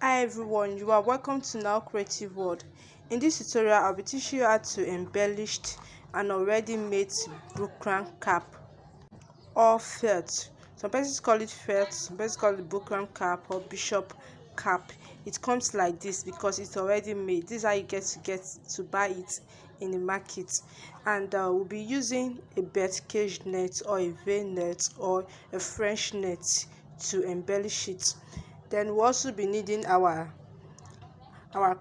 Hi everyone, you are welcome to Now Creative World. In this tutorial, I'll be teaching you how to embellish an already made Buckram cap or felt. Some persons call it felt, some persons call it Buckram cap or bishop cap. It comes like this because it's already made. This is how you get to buy it in the market. And we'll be using a bird cage net or a vein net or a French net to embellish it. Then we'll also be needing our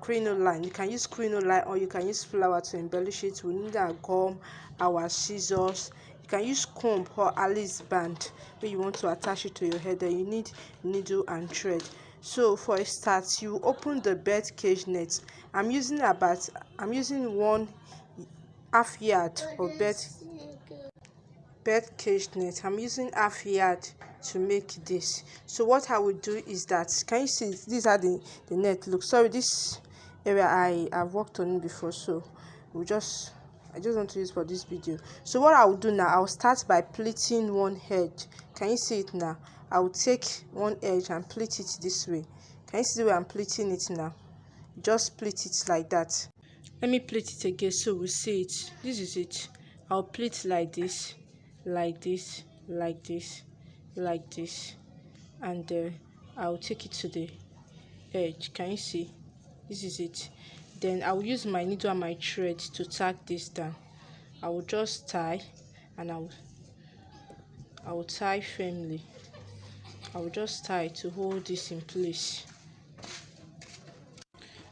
crinoline. You can use crinoline or you can use flower to embellish it. We need our gum, our scissors. You can use comb or Alice band when you want to attach it to your head. Then you need needle and thread. So for a start, you open the bird cage net. I'm using 1/2 yard of bird cage net. I'm using 1/2 yard to make this. So what I will do is that, can you see these are the net look. Sorry, this area I have worked on it before, so I just want to use for this video. So what I will do now, I'll start by pleating one edge. Can you see it now? I will take one edge and pleat it this way. Can you see the way I'm pleating it now? Just pleat it like that. Let me pleat it again so we see it. This is it. I'll pleat like this, like this, like this, like this, and I'll take it to the edge. Can you see? This is it. Then I will use my needle and my thread to tack this down. I will just tie, and I will tie firmly. I will just tie to hold this in place.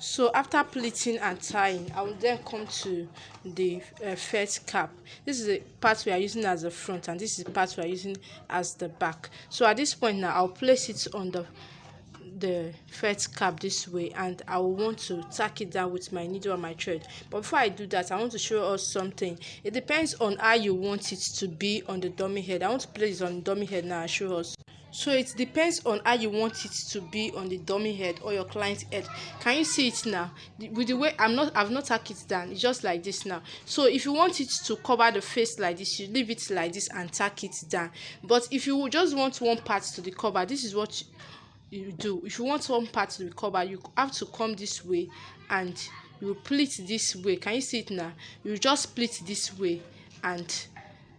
So after pleating and tying, I will then come to the felt cap. This is the part we are using as the front, and this is the part we are using as the back. So at this point now, I'll place it on the felt cap this way, and I will want to tack it down with my needle and my thread. But before I do that, I want to show us something. It depends on how you want it to be on the dummy head. I want to place it on the dummy head now and show us. So it depends on how you want it to be on the dummy head or your client's head. Can you see it now? With the way I've not tacked it down, it's just like this now. So if you want it to cover the face like this, you leave it like this and tack it down. But if you just want one part to the cover, this is what you do. If you want one part to be covered, you have to come this way and you pleat this way. Can you see it now? You just pleat this way, and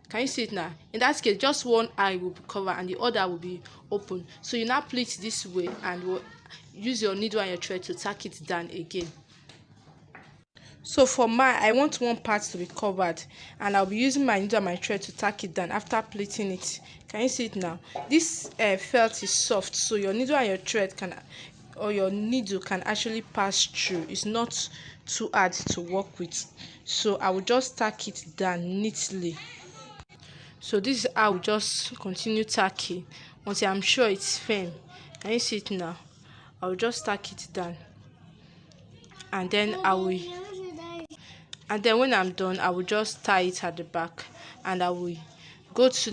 can you see it now? In that case, just one eye will be covered and the other will be open. So you now pleat this way and use your needle and your thread to tack it down again. So for mine, I want one part to be covered, and I'll be using my needle and my thread to tack it down after pleating it. Can you see it now? This felt is soft, so your needle and your thread or your needle can actually pass through. It's not too hard to work with. So I will just tack it down neatly. So this is how we just continue tacking until I'm sure it's firm. Can you see it now? I will just tack it down, and then when I'm done, I will just tie it at the back, and I will go to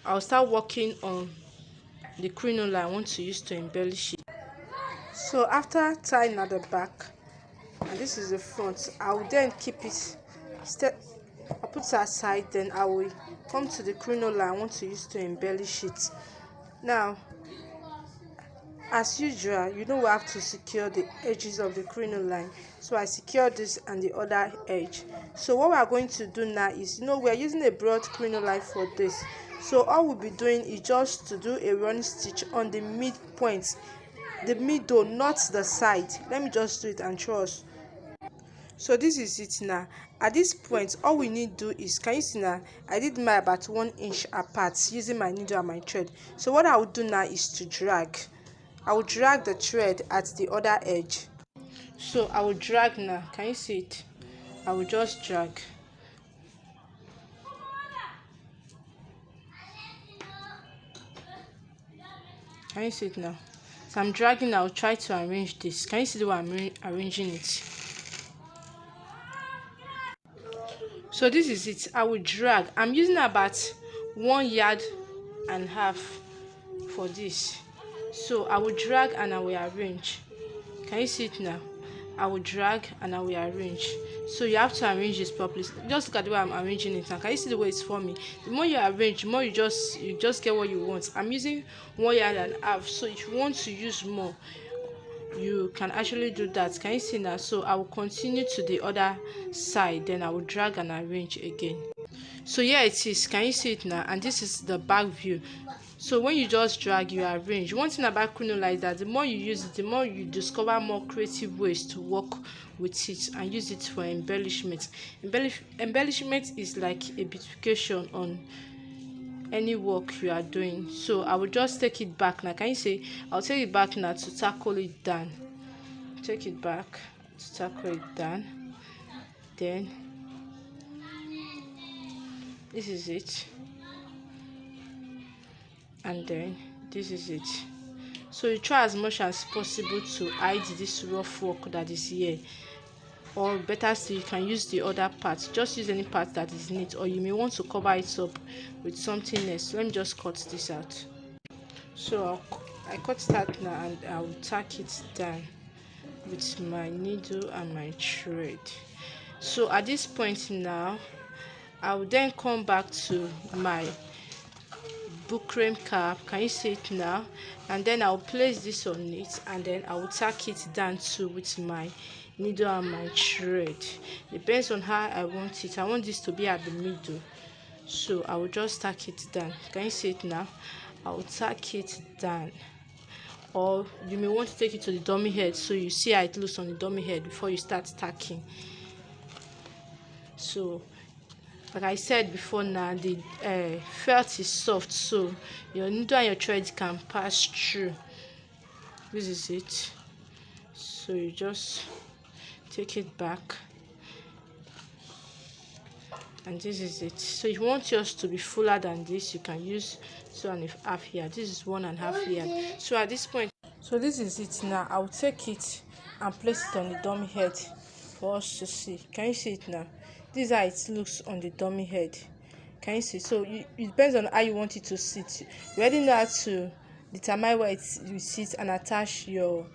I'll start working on the crinoline I want to use to embellish it. So after tying at the back, and this is the front, I will then keep it I'll put it aside. Then I will come to the crinoline I want to use to embellish it. Now, as usual, we have to secure the edges of the crinoline. So I secure this and the other edge. So what we are going to do now is, we are using a broad crinoline for this. So all we'll be doing is just to do a running stitch on the midpoint, the middle, not the side. Let me just do it and show us. So this is it now. At this point, all we need to do is, can you see now, I did my about 1 inch apart using my needle and my thread. So what I will do now is to drag. I will drag the thread at the other edge. So I will drag now. Can you see it? I will just drag. Can you see it now? So I'm dragging. I'll try to arrange this. Can you see the way I'm arranging it? So this is it. I will drag. I'm using about 1.5 yards for this. So I will drag and I will arrange. Can you see it now? I will drag and I will arrange. So you have to arrange this properly. Just look at the way I'm arranging it, and can you see the way it's forming? The more you arrange, the more you just get what you want. I'm using 1 yard and a half, so if you want to use more, you can actually do that. Can you see now? So I will continue to the other side, then I will drag and arrange again. So here it is. Can you see it now? And this is the back view. So when you just drag, you arrange. One thing about Crinoline is that the more you use it, the more you discover more creative ways to work with it and use it for embellishment. Embellishment is like a beautification on any work you are doing. So I will just take it back now. Can you see? I'll take it back now to tackle it down. Take it back to tackle it down. Then this is it, and then this is it. So you try as much as possible to hide this rough work that is here, or better still, you can use the other part. Just use any part that is neat, or you may want to cover it up with something else. Let me just cut this out. So I cut it out now, and I will tack it down with my needle and my thread. So at this point now, I will then come back to my Buckram cap. Can you see it now? And then I'll place this on it, and then I will tack it down too with my needle and my thread. Depends on how I want it. I want this to be at the middle, so I will just tack it down. Can you see it now? I will tack it down, or you may want to take it to the dummy head so you see how it looks on the dummy head before you start tacking. So like I said before, now the felt is soft, so your needle and your thread can pass through. This is it. So you just take it back, and this is it. So if you want yours to be fuller than this, you can use 2.5 yard. This is 1.5 yard. So at this point, so this is it now. I'll take it and place it on the dummy head for us to see. Can you see it now? This is how it looks on the dummy head. Can you see? So it depends on how you want it to sit. You already know how to determine where you sit and attach your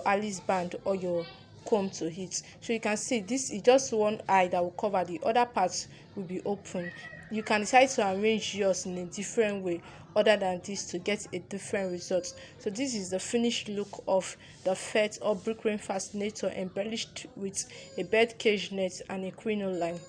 Alice band or your comb to it. So you can see this is just one eye that will cover, the other parts will be open. You can decide to arrange yours in a different way other than this to get a different result. So this is the finished look of the fet or Buckram fascinator, embellished with a bird cage net and a crinoline.